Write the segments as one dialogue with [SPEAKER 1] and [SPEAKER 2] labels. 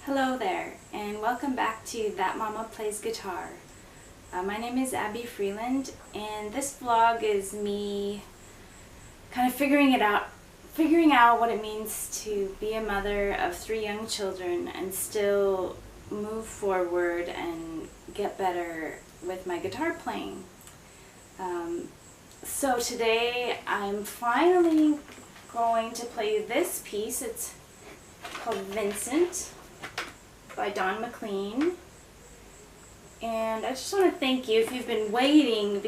[SPEAKER 1] Hello there, and welcome back to That Mama Plays Guitar. My name is Abby Freeland, and this vlog is me kind of figuring out what it means to be a mother of 3 young children and still move forward and get better with my guitar playing. So today I'm finally going to play this piece. It's called Vincent by Don McLean. And I just want to thank you if you've been waiting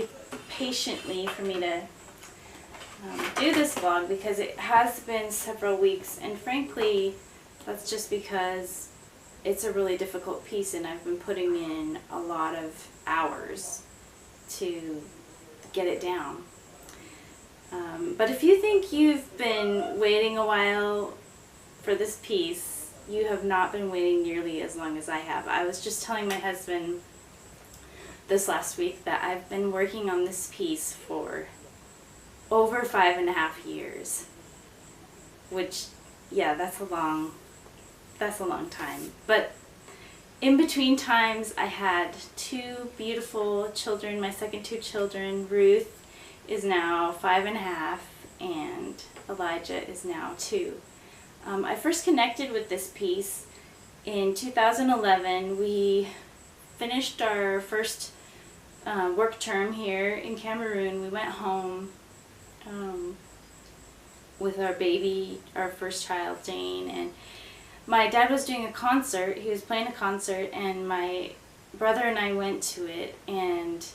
[SPEAKER 1] patiently for me to do this vlog, because it has been several weeks, and frankly that's just because it's a really difficult piece and I've been putting in a lot of hours to get it down. But if you think you've been waiting a while for this piece, you have not been waiting nearly as long as I have. I was just telling my husband this last week that I've been working on this piece for over 5.5 years, which, yeah, that's a long time. But in between times, I had 2 beautiful children. My second 2 children, Ruth is now 5.5 and Elijah is now 2. I first connected with this piece in 2011. We finished our first work term here in Cameroon. We went home with our baby, our first child, Jane, and my dad was doing a concert. He was playing a concert, and my brother and I went to it, and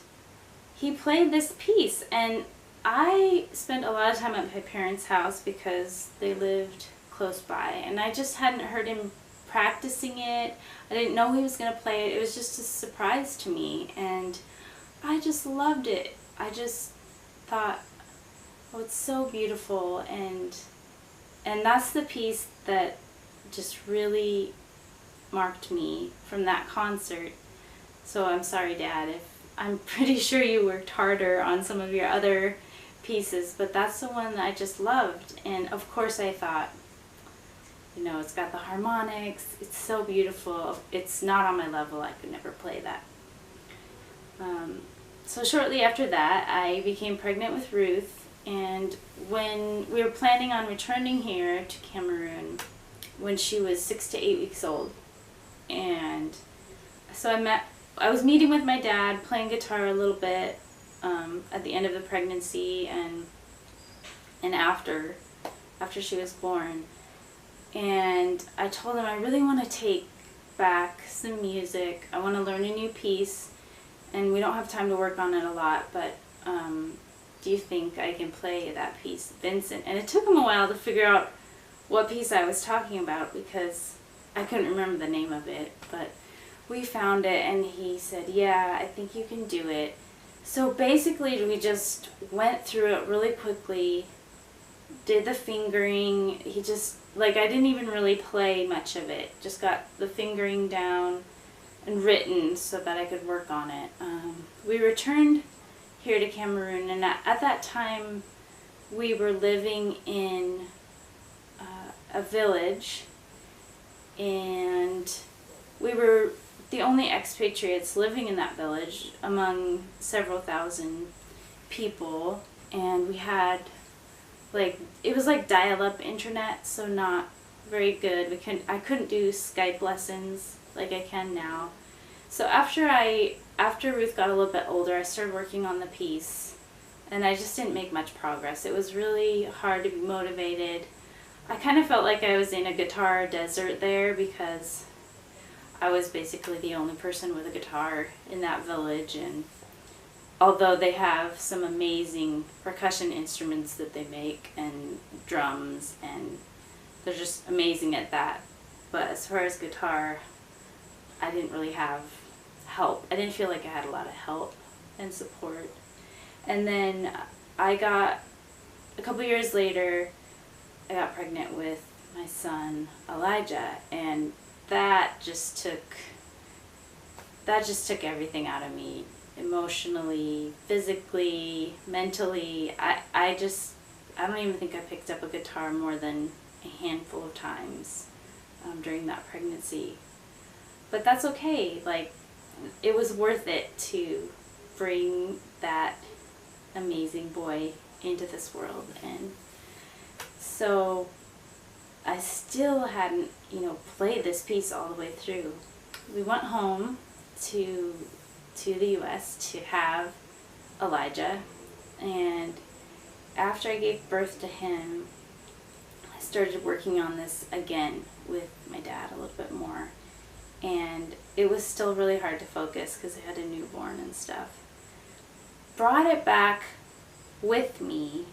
[SPEAKER 1] he played this piece. And I spent a lot of time at my parents' house because they lived close by, and I just hadn't heard him practicing it. I didn't know he was going to play it. It was just a surprise to me, and I just loved it. I just thought, oh, it's so beautiful, and that's the piece that just really marked me from that concert. So I'm sorry, Dad, if I'm pretty sure you worked harder on some of your other pieces, but that's the one that I just loved. And of course I thought, you know, it's got the harmonics, it's so beautiful. It's not on my level, I could never play that. So shortly after that, I became pregnant with Ruth, and when we were planning on returning here to Cameroon when she was 6 to 8 weeks old, and so I was meeting with my dad, playing guitar a little bit at the end of the pregnancy and after she was born. And I told him I really want to take back some music. I want to learn a new piece, and we don't have time to work on it a lot, but do you think I can play that piece, Vincent? And it took him a while to figure out what piece I was talking about, because I couldn't remember the name of it, but we found it, and he said, yeah, I think you can do it. So basically we just went through it really quickly, did the fingering. He just, like, I didn't even really play much of it, just got the fingering down and written so that I could work on it. We returned here to Cameroon, and at that time we were living in a village, and we were the only expatriates living in that village among several thousand people, and we had, like, it was like dial-up internet, so not very good. I couldn't do Skype lessons like I can now. So after Ruth got a little bit older, I started working on the piece, and I just didn't make much progress. It was really hard to be motivated. I kind of felt like I was in a guitar desert there, because I was basically the only person with a guitar in that village, and although they have some amazing percussion instruments that they make and drums, and they're just amazing at that, but as far as guitar, I didn't really have help. I didn't feel like I had a lot of help and support. And then a couple years later, I got pregnant with my son Elijah, and that just took everything out of me, emotionally, physically, mentally. I don't even think I picked up a guitar more than a handful of times during that pregnancy. but that's okay. Like, it was worth it to bring that amazing boy into this world. And so I still hadn't, played this piece all the way through. We went home to the U.S. to have Elijah, and after I gave birth to him, I started working on this again with my dad a little bit more. And it was still really hard to focus because I had a newborn and stuff. Brought it back with me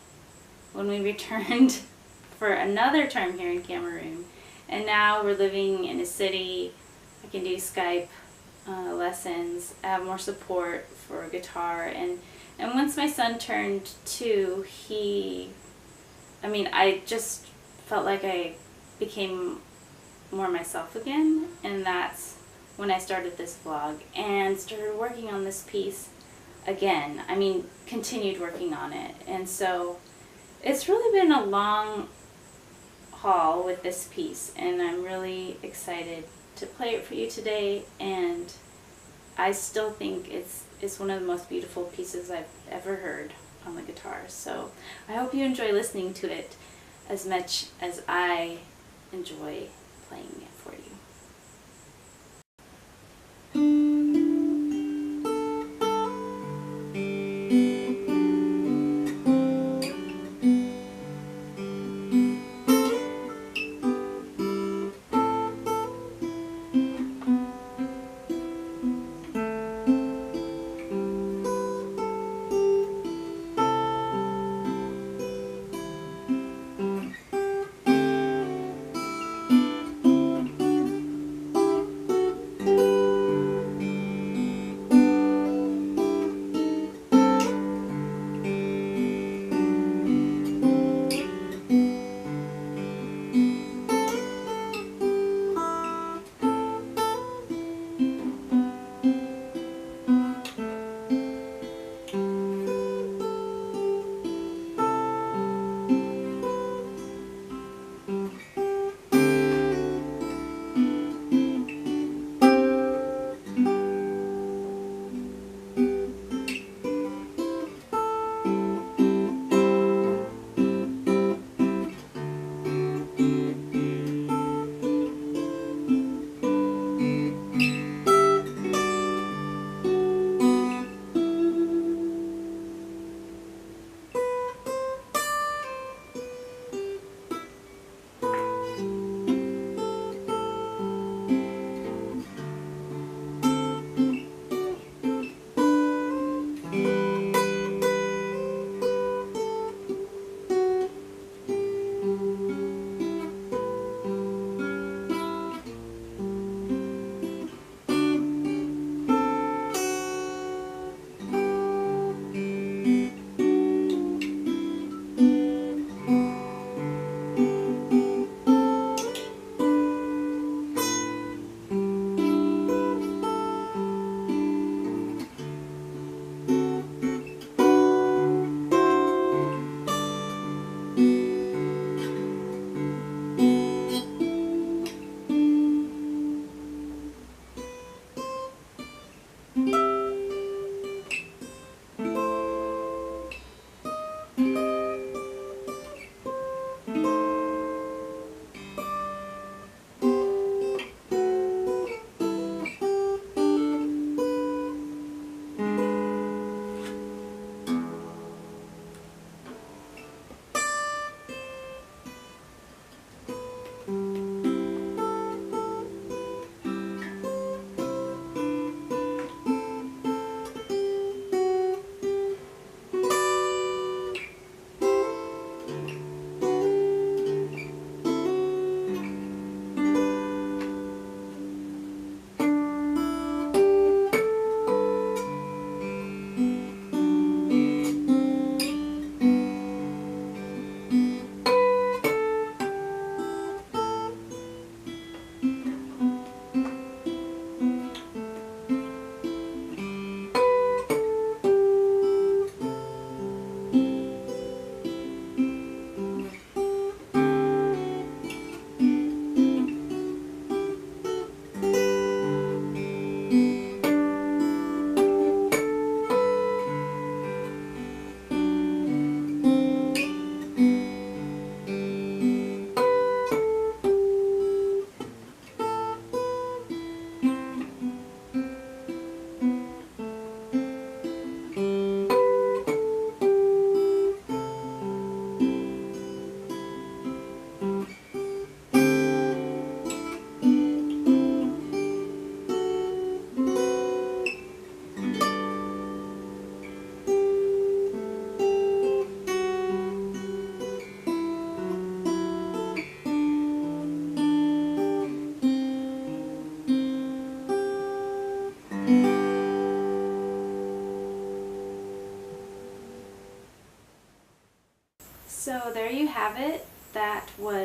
[SPEAKER 1] when we returned for another term here in Cameroon. And now we're living in a city. I can do Skype lessons. I have more support for guitar. And once my son turned 2, I just felt like I became more myself again. And that's when I started this vlog and started working on this piece again. Continued working on it. And so it's really been a long haul with this piece, and I'm really excited to play it for you today. And I still think it's one of the most beautiful pieces I've ever heard on the guitar. So I hope you enjoy listening to it as much as I enjoy playing it for you.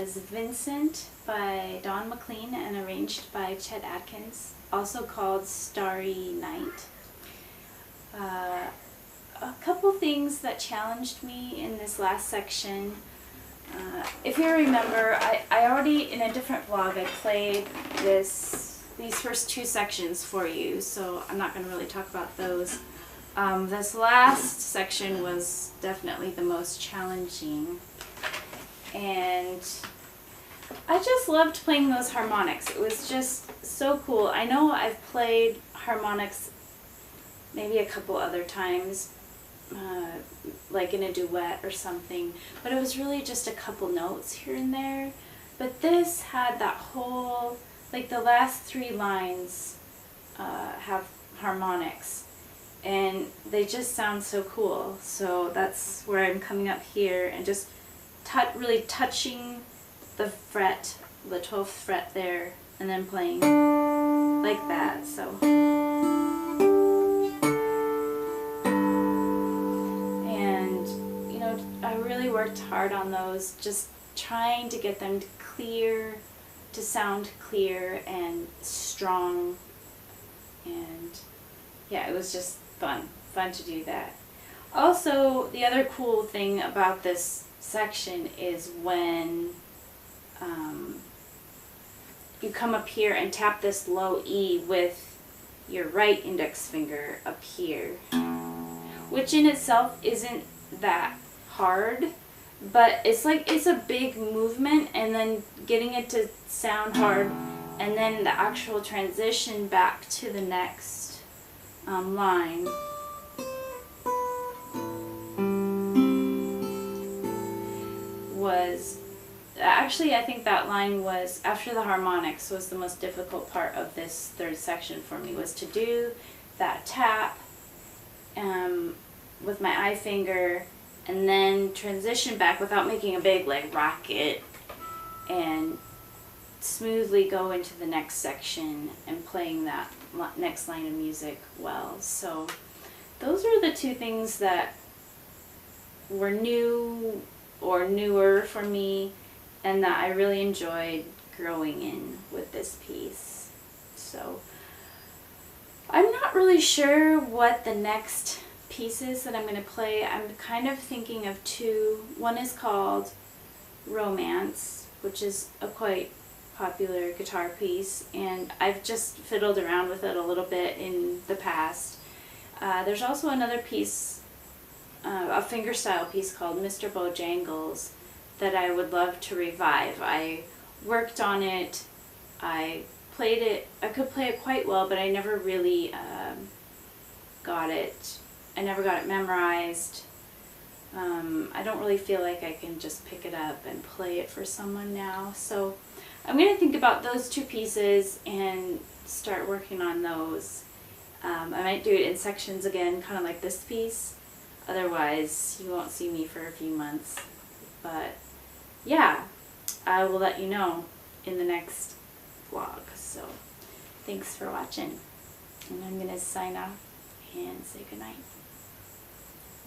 [SPEAKER 1] was Vincent by Don McLean and arranged by Chet Atkins, also called Starry Night. A couple things that challenged me in this last section. If you remember, I already, in a different vlog, I played these first two sections for you, so I'm not going to really talk about those. This last section was definitely the most challenging, and I just loved playing those harmonics. It was just so cool. I know I've played harmonics maybe a couple other times, like in a duet or something, but it was really just a couple notes here and there. But this had that whole, like the last three lines have harmonics, and they just sound so cool. So that's where I'm coming up here and just really touching the fret, the 12th fret there, and then playing like that. So, and you know, I really worked hard on those, just trying to get them to sound clear and strong, and yeah, it was just fun to do that. Also, the other cool thing about this section is when you come up here and tap this low E with your right index finger up here, which in itself isn't that hard, but it's like it's a big movement, and then getting it to sound hard, and then the actual transition back to the next line was actually, I think that line was, after the harmonics, was the most difficult part of this third section for me, was to do that tap with my eye finger and then transition back without making a big like rocket, and smoothly go into the next section and playing that next line of music well. So those are the two things that were new or newer for me, and that I really enjoyed growing in with this piece. So I'm not really sure what the next piece is that I'm going to play. I'm kind of thinking of two. One is called Romance, which is a quite popular guitar piece, and I've just fiddled around with it a little bit in the past. There's also another piece, a fingerstyle piece called Mr. Bojangles, that I would love to revive. I worked on it, I played it, I could play it quite well, but I never really got it memorized. I don't really feel like I can just pick it up and play it for someone now. So I'm going to think about those two pieces and start working on those. I might do it in sections again, kind of like this piece. Otherwise, you won't see me for a few months. But yeah, I will let you know in the next vlog. So thanks for watching. And I'm going to sign off and say goodnight.